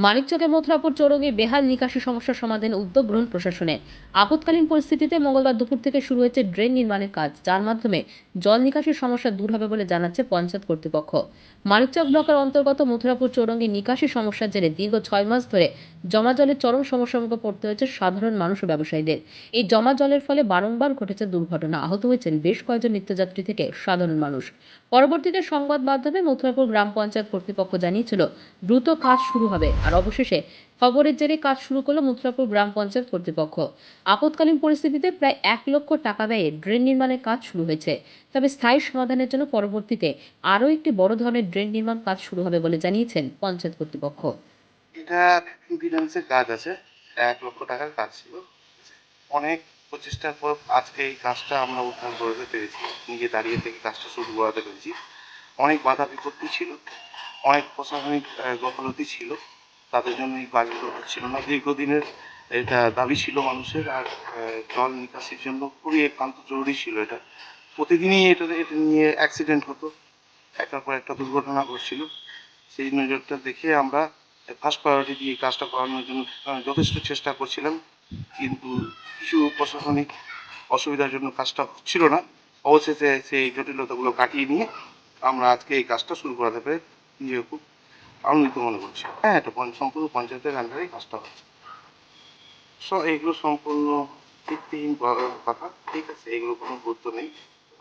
মানিকচকের মথুরাপুর চৌরঙ্গি বেহাল নিকাশি সমস্যার সমাধানে উদ্যোগ গ্রহণ প্রশাসনের। আপৎকালীন পরিস্থিতিতে মঙ্গলবার দুপুর থেকে শুরু হয়েছে ড্রেন নির্মাণের কাজ, যার মাধ্যমে জল নিকাশির সমস্যা দূর হবে বলে জানাচ্ছে পঞ্চায়েত কর্তৃপক্ষ। মানিকচক ব্লকের অন্তর্গত মথুরাপুর চৌরঙ্গি নিকাশি সমস্যার জেরে দীর্ঘ 6 মাস ধরে জমা জলের চরম সমস্যার মুখে পড়তে হয়েছে সাধারণ মানুষ ও ব্যবসায়ীদের। এই জমা জলের ফলে বারংবার ঘটেছে দুর্ঘটনা, আহত হয়েছেন বেশ কয়েকজন নিত্যযাত্রী থেকে সাধারণ মানুষ। পরবর্তীতে সংবাদ মাধ্যমে মথুরাপুর গ্রাম পঞ্চায়েত কর্তৃপক্ষ জানিয়েছিল দ্রুত কাজ শুরু হবে, আর অবশেষে খবরের জেরে কাজ শুরু করলো মথুরাপুর গ্রাম পঞ্চায়েত কর্তৃপক্ষ। আপৎকালীন পরিস্থিতিতে প্রায় 1 লক্ষ টাকা ব্যয়ে ড্রেন নির্মাণের কাজ শুরু হয়েছে। তবে স্থায়ী সমাধানের জন্য পরবর্তীতে আরও একটি বড় ধরনের ড্রেন নির্মাণ কাজ শুরু হবে বলে জানিয়েছেন পঞ্চায়েত কর্তৃপক্ষ। এটা ফিনান্সের কাজ আছে, 1 লক্ষ টাকার কাজ ছিল। অনেক প্রচেষ্টার পর আজকে এই কাজটা আমরা উদ্ধার করতে পেরেছি, নিজে দাঁড়িয়ে থেকে কাজটা শুরু করাতে পেরেছি। অনেক বাধা বিপত্তি ছিল, অনেক প্রশাসনিক গাফলতি ছিল, তাদের জন্য এই কাজগুলো হচ্ছিল না। দীর্ঘদিনের এটা দাবি ছিল মানুষের, আর জল নিকাশির জন্য খুবই একান্ত জরুরি ছিল এটা। প্রতিদিনই এটা নিয়ে অ্যাক্সিডেন্ট হতো, একটার পর একটা দুর্ঘটনা ঘটছিল। সেই নজরটা দেখে আমরা ফার্স্ট প্রায়োরিটি দিয়ে কাজটা করানোর জন্য যথেষ্ট চেষ্টা করছিলাম, কিন্তু কিছু প্রশাসনিক অসুবিধার জন্য কাজটা হচ্ছিল না। অবশেষে সেই জটিলতাগুলো কাটিয়ে নিয়ে আমরা আজকে এই কাজটা শুরু করাতে পেরে নিজেকে খুব আনন্দিত মনে করছি। হ্যাঁ, এটা সম্পূর্ণ পঞ্চায়েতের আন্ডারেই কাজটা হচ্ছে। এগুলো সম্পূর্ণ ভিত্তিহীন কথা, ঠিক আছে? এগুলো কোনো গুরুত্ব নেই।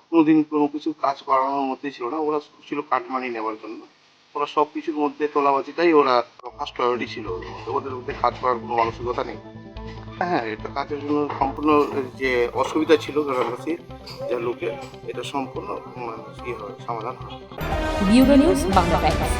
কোনোদিন কোনো কিছু কাজ করানোর মধ্যে ছিল না, ওরা ছিল কাটমানি নেওয়ার জন্য। ওরা সব কিছুর মধ্যে তোলাবাজিটাই ওরা ফার্স্ট প্রায়োরিটি ছিল, ওদের মধ্যে কাজ করার কোনো মানসিকতা নেই। হ্যাঁ, এটা কাজের জন্য সম্পূর্ণ যে অসুবিধা ছিল গ্রামবাসীর, যে লোকের, এটা সম্পূর্ণ সমাধান হয়। Bureau news, Bangla Times.